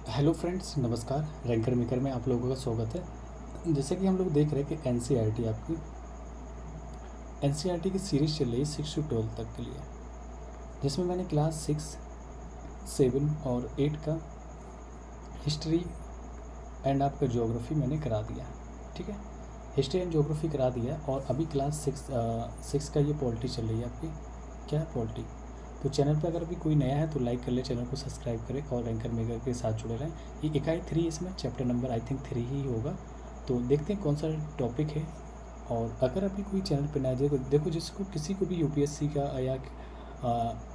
Hello friends, नमस्कार। Ranker maker में आप लोगों का स्वागत है। जैसे कि हम लोग देख रहे हैं कि एनसीईआरटी आपकी एनसीईआरटी की सीरीज़ चल रही है 6 से 12 तक के लिए, जिसमें मैंने क्लास 6, 7 और 8 का हिस्ट्री एंड आपका ज्योग्राफी मैंने करा दिया। ठीक है, हिस्ट्री एंड ज्योग्राफी करा दिया। और अभी क्लास 6 का ये पॉलिटी चल रही है आपकी। क्या है पॉलिटी? तो चैनल पर अगर अभी कोई नया है तो लाइक कर ले, चैनल को सब्सक्राइब करें और रैंकर मेकर के साथ जुड़े रहें। ये इकाई 3 इसमें चैप्टर नंबर आई थिंक 3 ही होगा। तो देखते हैं कौन सा टॉपिक है। और अगर अभी कोई चैनल पर नया देखो जिसको किसी को भी यूपीएससी का या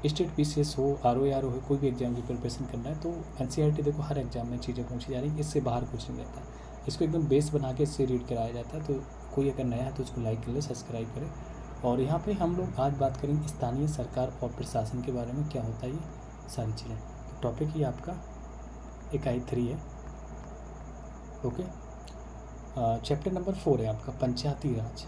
स्टेट पीसीएस हो, आरओआर हो, कोई भी एग्जाम की प्रिपरेशन करना है तो एनसीईआरटी देखो हर एग्जाम में चीज़ें पूछी जा रही हैं। इससे बाहर कुछ नहीं रहता, इसको एकदम बेस बना के इससे रीड कराया जाता है। तो कोई अगर नया है तो उसको लाइक कर ले, सब्सक्राइब करें। और यहाँ पे हम लोग आज बात करेंगे स्थानीय सरकार और प्रशासन के बारे में, क्या होता है ये सारी चीज़ें। तो टॉपिक ही आपका इकाई 3 है। ओके, चैप्टर नंबर 4 है आपका पंचायती राज।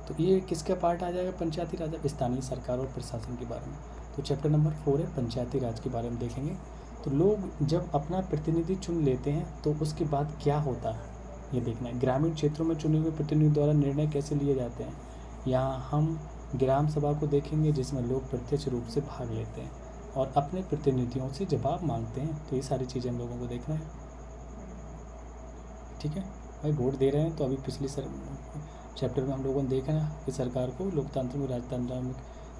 तो ये किसका पार्ट आ जाएगा? पंचायती राज, स्थानीय सरकार और प्रशासन के बारे में। तो चैप्टर नंबर 4 है पंचायती राज के बारे में देखेंगे। तो लोग जब अपना प्रतिनिधि चुन लेते हैं तो उसके बाद क्या होता है ये देखना है। ग्रामीण क्षेत्रों में चुने हुए प्रतिनिधि द्वारा निर्णय कैसे लिए जाते हैं। यहाँ हम ग्राम सभा को देखेंगे जिसमें लोग प्रत्यक्ष रूप से भाग लेते हैं और अपने प्रतिनिधियों से जवाब मांगते हैं। तो ये सारी चीज़ें हम लोगों को देखना है। ठीक है भाई, वोट दे रहे हैं तो अभी पिछली चैप्टर में हम लोगों ने देखा है कि सरकार को लोकतंत्र में, राजतंत्र में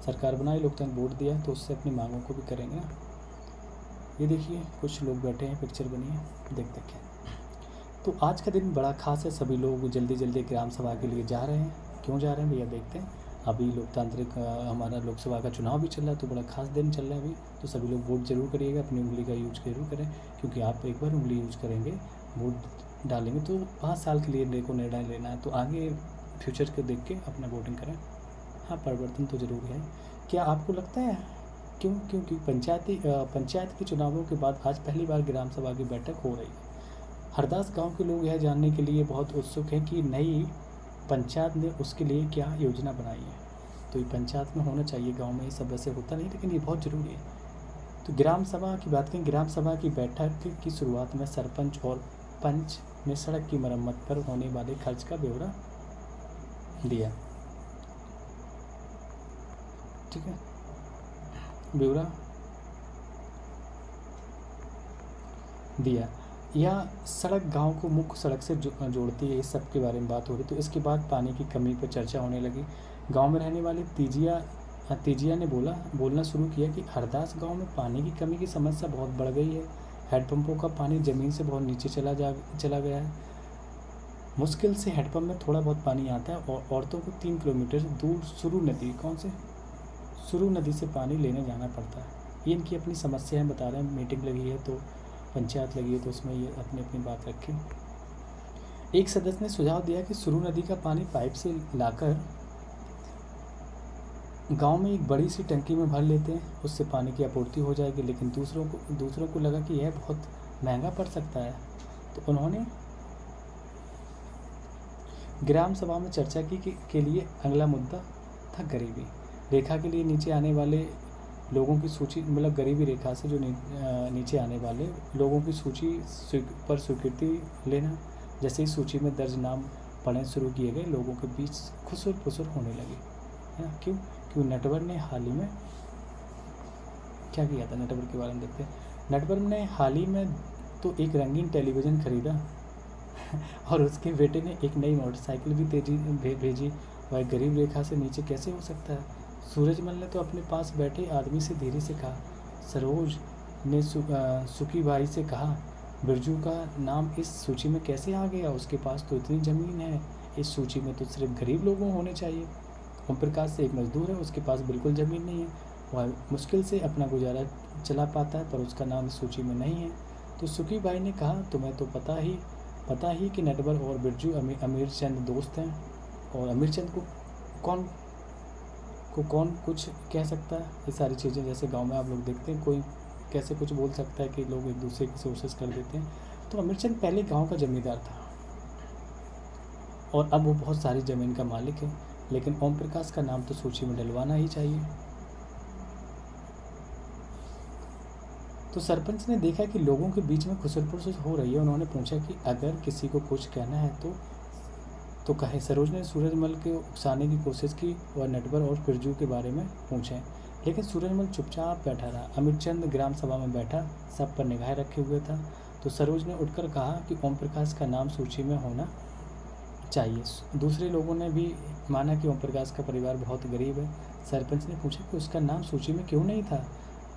सरकार बनाई, लोकतंत्र वोट दिया तो उससे अपनी मांगों को भी करेंगे ना। ये देखिए कुछ लोग बैठे हैं, पिक्चर बनी है, देख देखिए। तो आज का दिन बड़ा खास है, सभी लोग जल्दी जल्दी ग्राम सभा के लिए जा रहे हैं। क्यों जा रहे हैं भैया देखते हैं। अभी लोकतांत्रिक हमारा लोकसभा का चुनाव भी चल रहा है, तो बड़ा खास दिन चल रहा है अभी। तो सभी लोग वोट जरूर करिएगा, अपनी उंगली का यूज जरूर करें, क्योंकि आप एक बार उंगली यूज करेंगे, वोट डालेंगे तो 5 साल के लिए को निर्णय लेना है। तो आगे फ्यूचर को देख के अपना वोटिंग करें। हाँ, परिवर्तन तो ज़रूरी है। क्या आपको लगता है क्योंकि पंचायत के चुनावों के बाद आज पहली बार ग्राम सभा की बैठक हो रही है। हरदास गांव के लोग यह जानने के लिए बहुत उत्सुक हैं कि नई पंचायत ने उसके लिए क्या योजना बनाई है। तो ये पंचायत में होना चाहिए, गांव में ये सब वैसे होता नहीं, लेकिन ये बहुत ज़रूरी है। तो ग्राम सभा की बात करें। ग्राम सभा की बैठक की शुरुआत में सरपंच और पंच ने सड़क की मरम्मत पर होने वाले खर्च का ब्यौरा दिया। ठीक है, ब्यौरा दिया। यह सड़क गांव को मुख्य सड़क से जोड़ती है, इस सब के बारे में बात हो रही। तो इसके बाद पानी की कमी पर चर्चा होने लगी। गांव में रहने वाली तीजिया ने बोलना शुरू किया कि हरदास गांव में पानी की कमी की समस्या बहुत बढ़ गई है। हैंडपंपों का पानी ज़मीन से बहुत नीचे चला गया है। मुश्किल से हैंडपम्प में थोड़ा बहुत पानी आता है और औरतों को 3 किलोमीटर दूर सुरू नदी, कौन से सुरू नदी से पानी लेने जाना पड़ता है। ये इनकी अपनी समस्याएं बता रहे हैं। मीटिंग लगी है, तो पंचायत लगी है, तो उसमें ये अपनी अपनी बात रखी। एक सदस्य ने सुझाव दिया कि सुरू नदी का पानी पाइप से लाकर गांव में एक बड़ी सी टंकी में भर लेते हैं, उससे पानी की आपूर्ति हो जाएगी। लेकिन दूसरों को लगा कि यह बहुत महंगा पड़ सकता है। तो उन्होंने ग्राम सभा में चर्चा की कि के लिए अगला मुद्दा था गरीबी रेखा के लिए नीचे आने वाले लोगों की सूची, मतलब गरीबी रेखा से जो नीचे आने वाले लोगों की सूची पर स्वीकृति लेना। जैसे ही सूची में दर्ज नाम पढ़ने शुरू किए गए, लोगों के बीच खुसुर फुसुर होने लगी है। क्यों नेटवर्क ने हाल ही में क्या किया था, नेटवर्क के बारे में देखते हैं। नेटवर्क ने हाल ही में तो एक रंगीन टेलीविज़न खरीदा और उसके बेटे ने एक नई मोटरसाइकिल भी भेजी। वह गरीब रेखा से नीचे कैसे हो सकता है? सूरजमल ने तो अपने पास बैठे आदमी से धीरे से कहा। सरोज ने सुखी भाई से कहा, बिरजू का नाम इस सूची में कैसे आ गया? उसके पास तो इतनी ज़मीन है, इस सूची में तो सिर्फ गरीब लोगों होने चाहिए। ओम प्रकाश से एक मजदूर है, उसके पास बिल्कुल ज़मीन नहीं है, वह मुश्किल से अपना गुजारा चला पाता है, पर उसका नाम इस सूची में नहीं है। तो सुखी भाई ने कहा, तुम्हें तो पता ही कि नटवर और बिरजू अमीर चंद दोस्त हैं, और अमीर चंद को कौन कुछ कह सकता है। ये सारी चीज़ें जैसे गांव में आप लोग देखते हैं, कोई कैसे कुछ बोल सकता है कि लोग एक दूसरे की सोर्सेस कर देते हैं। तो अमीर चंद पहले गांव का जमींदार था और अब वो बहुत सारी ज़मीन का मालिक है, लेकिन ओम प्रकाश का नाम तो सूची में डलवाना ही चाहिए। तो सरपंच ने देखा कि लोगों के बीच में खुसर-फुसर हो रही है। उन्होंने पूछा कि अगर किसी को कुछ कहना है तो कहे। सरोज ने सूरजमल को उकसाने की कोशिश की और नटवर और फिरजू के बारे में पूछे, लेकिन सूरजमल चुपचाप बैठा रहा। अमिरचंद ग्राम सभा में बैठा सब पर निगाहें रखे हुए था। तो सरोज ने उठकर कहा कि ओम प्रकाश का नाम सूची में होना चाहिए। दूसरे लोगों ने भी माना कि ओम प्रकाश का परिवार बहुत गरीब है। सरपंच ने पूछा कि उसका नाम सूची में क्यों नहीं था।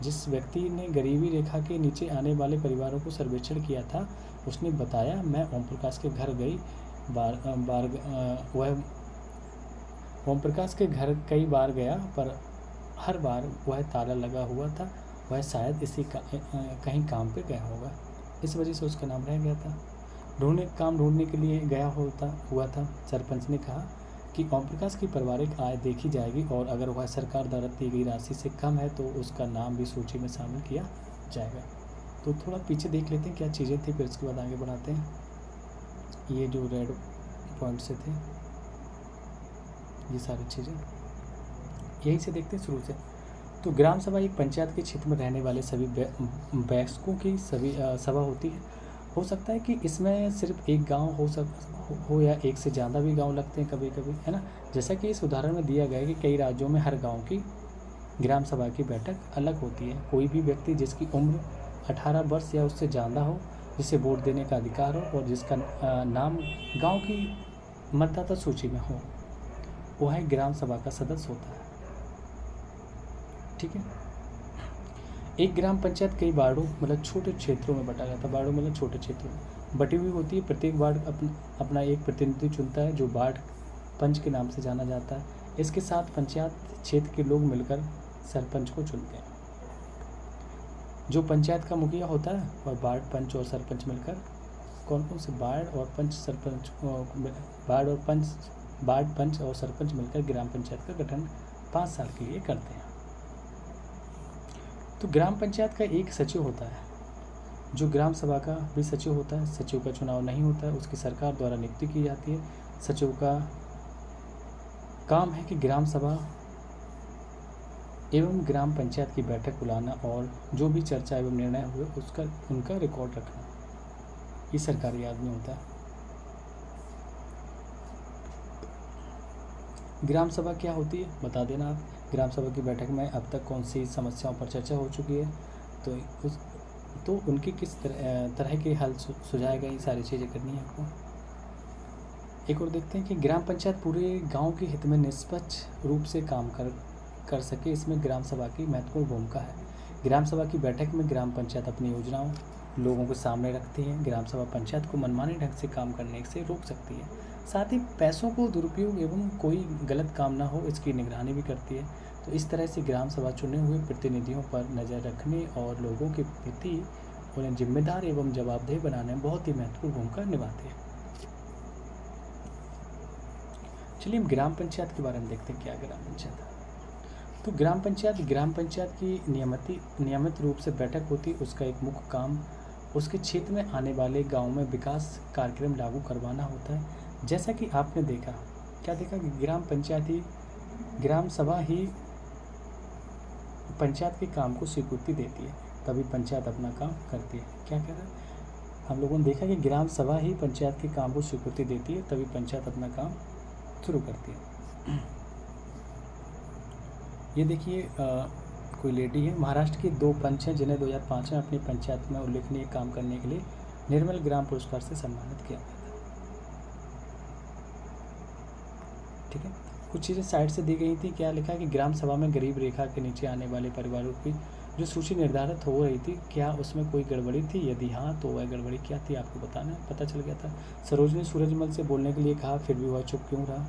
जिस व्यक्ति ने गरीबी रेखा के नीचे आने वाले परिवारों को सर्वेक्षण किया था उसने बताया, मैं ओम प्रकाश के घर गई वह ओम प्रकाश के घर कई बार गया, पर हर बार वह ताला लगा हुआ था। वह शायद कहीं काम पे गया होगा, इस वजह से उसका नाम रह गया था। काम ढूंढने के लिए गया हुआ था। सरपंच ने कहा कि ओम प्रकाश की पारिवारिक आय देखी जाएगी और अगर वह सरकार द्वारा दी गई राशि से कम है तो उसका नाम भी सूची में शामिल किया जाएगा। तो थोड़ा पीछे देख लेते हैं क्या चीज़ें थी, फिर उसके बाद आगे बढ़ाते हैं। ये जो रेड पॉइंट से थे ये सारी चीज़ें यही से देखते हैं शुरू से। तो ग्राम सभा एक पंचायत के क्षेत्र में रहने वाले सभी वयस्कों की सभा होती है। हो सकता है कि इसमें सिर्फ एक गांव हो या एक से ज़्यादा भी गांव लगते हैं कभी कभी, है ना। जैसा कि इस उदाहरण में दिया गया है कि कई राज्यों में हर गांव की ग्राम सभा की बैठक अलग होती है। कोई भी व्यक्ति जिसकी उम्र 18 वर्ष या उससे ज़्यादा हो, जिसे वोट देने का अधिकार हो और जिसका नाम गाँव की मतदाता सूची में हो, वह ग्राम सभा का सदस्य होता है। ठीक है। एक ग्राम पंचायत कई वार्डों मतलब छोटे क्षेत्रों में बटा जाता है। वार्डों मतलब छोटे क्षेत्रों में बटी हुई होती है। प्रत्येक वार्ड अपना एक प्रतिनिधि चुनता है जो वार्ड पंच के नाम से जाना जाता है। इसके साथ पंचायत क्षेत्र के लोग मिलकर सरपंच को चुनते हैं। जो पंचायत का मुखिया होता है वह वार्ड पंच और सरपंच मिलकर कौन से वार्ड पंच और सरपंच मिलकर ग्राम पंचायत का गठन 5 साल के लिए करते हैं। तो ग्राम पंचायत का एक सचिव होता है जो ग्राम सभा का भी सचिव होता है। सचिव का चुनाव नहीं होता है, उसकी सरकार द्वारा नियुक्ति की जाती है। सचिव का काम है कि ग्राम सभा एवं ग्राम पंचायत की बैठक बुलाना और जो भी चर्चा एवं निर्णय हुए उनका रिकॉर्ड रखना। ये सरकारी आदमी होता है। ग्राम सभा क्या होती है बता देना आप। ग्राम सभा की बैठक में अब तक कौन सी समस्याओं पर चर्चा हो चुकी है तो उनकी किस तरह के हल सुझाए गए, ये सारी चीज़ें करनी है आपको। एक और देखते हैं कि ग्राम पंचायत पूरे गांव के हित में निष्पक्ष रूप से काम कर सके, इसमें ग्राम सभा की महत्वपूर्ण भूमिका है। ग्राम सभा की बैठक में ग्राम पंचायत अपनी योजनाओं लोगों के सामने रखती है। ग्राम सभा पंचायत को मनमाने ढंग से काम करने से रोक सकती है। साथ ही पैसों को दुरुपयोग एवं कोई गलत काम ना हो इसकी निगरानी भी करती है। तो इस तरह से ग्राम सभा चुने हुए प्रतिनिधियों पर नज़र रखने और लोगों के प्रति उन्हें जिम्मेदार एवं जवाबदेह बनाने में बहुत ही महत्वपूर्ण भूमिका निभाती है। चलिए हम ग्राम पंचायत के बारे में देखते हैं क्या ग्राम पंचायत है। तो ग्राम पंचायत की नियमित रूप से बैठक होती है। उसका एक मुख्य काम उसके क्षेत्र में आने वाले गाँव में विकास कार्यक्रम लागू करवाना होता है। जैसा कि आपने देखा कि ग्राम सभा ही पंचायत के काम को स्वीकृति देती है, तभी पंचायत अपना काम करती है। क्या कह रहा है, हम लोगों ने देखा कि ग्राम सभा ही पंचायत के काम को स्वीकृति देती है, तभी पंचायत अपना काम शुरू करती है। ये देखिए कोई लेडी है। महाराष्ट्र के 2 पंच हैं जिन्हें 2005 में अपनी पंचायत में उल्लेखनीय काम करने के लिए निर्मल ग्राम पुरस्कार से सम्मानित किया गया था। ठीक है। कुछ चीज़ें साइड से दी गई थी। क्या लिखा कि ग्राम सभा में गरीब रेखा के नीचे आने वाले परिवारों की जो सूची निर्धारित हो रही थी, क्या उसमें कोई गड़बड़ी थी? यदि हाँ तो वह गड़बड़ी क्या थी आपको पता चल गया था। सरोज ने सूरजमल से बोलने के लिए कहा, फिर भी वह चुप क्यों रहा?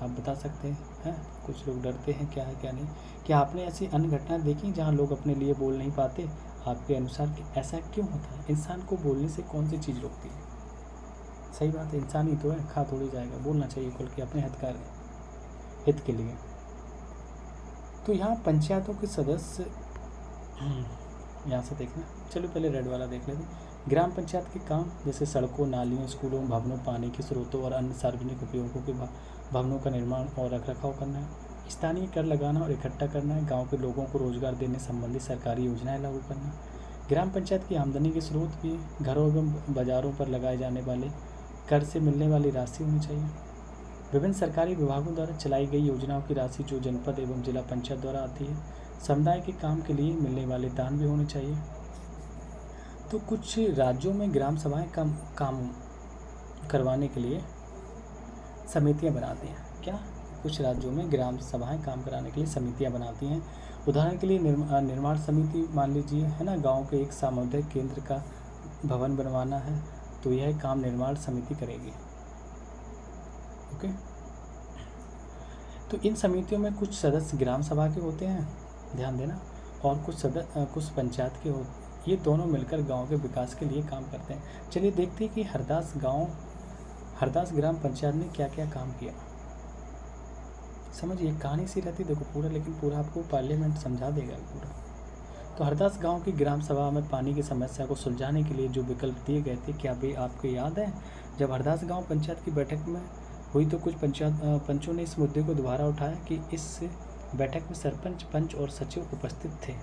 आप बता सकते हैं? कुछ लोग डरते हैं, क्या है क्या नहीं। क्या आपने ऐसी अन्य घटनाएं देखी जहाँ लोग अपने लिए बोल नहीं पाते? आपके अनुसार ऐसा क्यों होता है? इंसान को बोलने से कौन सी चीज़ रोकती है? सही बात है, इंसान ही तो है, खा थोड़ी जाएगा। बोलना चाहिए खुल के अपने हित के लिए। तो यहाँ पंचायतों के सदस्य यहाँ से देखना। चलो पहले रेड वाला देख लेते हैं। ग्राम पंचायत के काम जैसे सड़कों, नालियों, स्कूलों, भवनों, पानी के स्रोतों और अन्य सार्वजनिक उपयोगों के भवनों का निर्माण और रखरखाव करना है। स्थानीय कर लगाना और इकट्ठा करना है। गांव के लोगों को रोजगार देने संबंधी सरकारी योजनाएं लागू करना। ग्राम पंचायत की आमदनी के स्रोत भी घरों एवं बाजारों पर लगाए जाने वाले कर से मिलने वाली राशि होनी चाहिए। विभिन्न सरकारी विभागों द्वारा चलाई गई योजनाओं की राशि जो जनपद एवं जिला पंचायत द्वारा आती है। समुदाय के काम के लिए मिलने वाले दान भी होने चाहिए। तो कुछ राज्यों में ग्राम सभाएं काम करवाने के लिए समितियां बनाती हैं। क्या? कुछ राज्यों में ग्राम सभाएं काम कराने के लिए समितियां बनाती हैं। उदाहरण के लिए निर्माण समिति मान लीजिए, है ना, गांव के एक सामुदायिक केंद्र का भवन बनवाना है तो यह काम निर्माण समिति करेगी। ओके। तो इन समितियों में कुछ सदस्य ग्राम सभा के होते हैं, ध्यान देना, और कुछ पंचायत के होते। ये दोनों मिलकर गांव के विकास के लिए काम करते हैं। चलिए देखते हैं कि हरदास ग्राम पंचायत ने क्या क्या काम किया। समझिए, कहानी सी रहती देखो पूरा, लेकिन पूरा आपको पार्लियामेंट समझा देगा पूरा। तो हरदास गांव की ग्राम सभा में पानी की समस्या को सुलझाने के लिए जो विकल्प दिए गए थे, क्या वे आपको याद है? जब हरदास गांव पंचायत की बैठक में हुई तो कुछ पंचों ने इस मुद्दे को दोबारा उठाया कि इस बैठक में सरपंच, पंच और सचिव उपस्थित थे।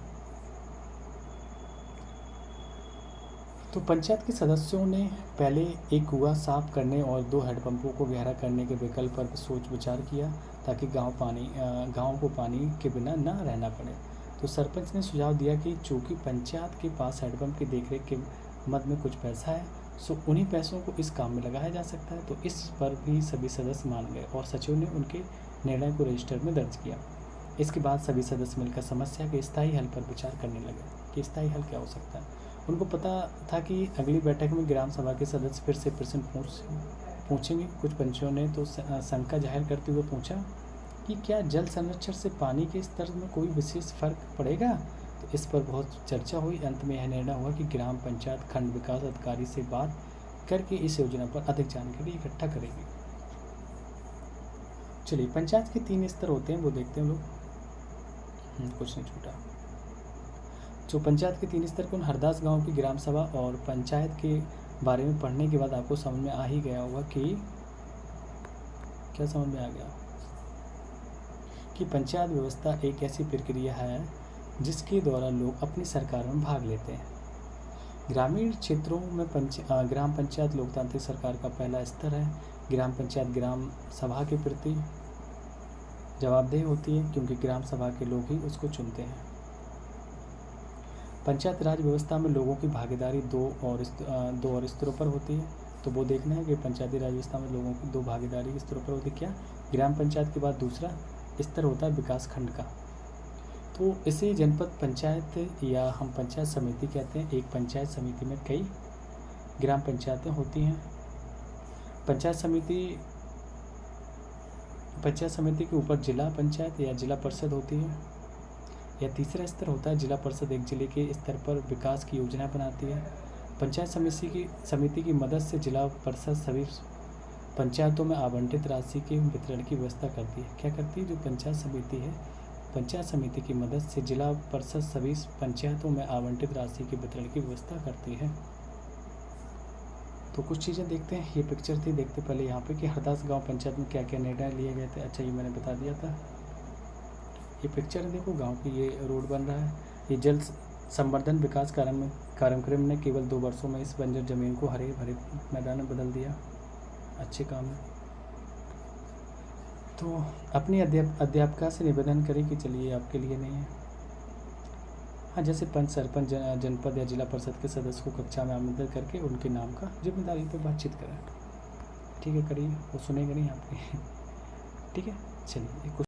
तो पंचायत के सदस्यों ने पहले एक कुआं साफ करने और 2 हैंडपंपों को गहरा करने के विकल्प पर सोच विचार किया ताकि गांव को पानी के बिना न रहना पड़े। तो सरपंच ने सुझाव दिया कि चूंकि पंचायत के पास हैंडपंप की देखरेख के मद में कुछ पैसा है, सो उन्हीं पैसों को इस काम में लगाया जा सकता है। तो इस पर भी सभी सदस्य मान गए और सचिव ने उनके निर्णय को रजिस्टर में दर्ज किया। इसके बाद सभी सदस्य मिलकर समस्या के स्थायी हल पर विचार करने लगे कि स्थायी हल क्या हो सकता है। उनको पता था कि अगली बैठक में ग्राम सभा के सदस्य फिर से प्रश्न पूछेंगे। कुछ पंचों ने तो शंका जाहिर करते हुए पूछा कि क्या जल संरक्षण से पानी के स्तर में कोई विशेष फर्क पड़ेगा। तो इस पर बहुत चर्चा हुई। अंत में यह निर्णय हुआ कि ग्राम पंचायत खंड विकास अधिकारी से बात करके इस योजना पर अधिक जानकारी इकट्ठा करेगी। चलिए, पंचायत के 3 स्तर होते हैं, वो देखते हैं लोग। कुछ नहीं छूटा। जो पंचायत के 3 स्तर कौन? हरदास गांव की ग्राम सभा और पंचायत के बारे में पढ़ने के बाद आपको समझ में आ ही गया होगा कि क्या समझ में आ गया कि पंचायत व्यवस्था एक ऐसी प्रक्रिया है जिसके द्वारा लोग अपनी सरकार में भाग लेते हैं। ग्रामीण क्षेत्रों में ग्राम पंचायत लोकतांत्रिक सरकार का पहला स्तर है। ग्राम पंचायत ग्राम सभा के प्रति जवाबदेह होती है क्योंकि ग्राम सभा के लोग ही उसको चुनते हैं। पंचायत राज व्यवस्था में लोगों की भागीदारी 2 और स्तरों पर होती है। तो वो देखना है कि पंचायती राज व्यवस्था में लोगों की 2 भागीदारी स्तरों पर होती है। क्या? ग्राम पंचायत के बाद दूसरा स्तर होता है विकास खंड का। तो इसे जनपद पंचायत या हम पंचायत समिति कहते हैं। एक पंचायत समिति में कई ग्राम पंचायतें होती हैं। पंचायत समिति के ऊपर जिला पंचायत या जिला परिषद होती है। या तीसरा स्तर होता है जिला परिषद, एक जिले के स्तर पर विकास की योजना बनाती है। पंचायत समिति की मदद से जिला परिषद सभी पंचायतों में आवंटित राशि के वितरण की व्यवस्था करती है। क्या करती है? जो पंचायत समिति है, पंचायत समिति की मदद से जिला परिषद सभी पंचायतों में आवंटित राशि के वितरण की व्यवस्था करती है। तो कुछ चीज़ें देखते हैं। ये पिक्चर थी, देखते पहले यहाँ पे कि हरदास गांव पंचायत में क्या क्या निर्णय लिए गए थे। अच्छा, ये मैंने बता दिया था। ये पिक्चर है, देखो गांव की, ये रोड बन रहा है। ये जल संवर्धन विकास कार्यक्रम ने केवल 2 वर्षों में इस बंजर जमीन को हरे भरे मैदान में बदल दिया। अच्छे काम है। तो अपनी अध्यापिका से निवेदन करें कि चलिए आपके लिए नहीं है। हाँ, जैसे पंच, सरपंच, जनपद या जिला परिषद के सदस्य को कक्षा में आमंत्रित करके उनके नाम का जिम्मेदारी पर बातचीत करें। ठीक है, करिए, वो सुनेगा नहीं आपके। ठीक है, चलिए।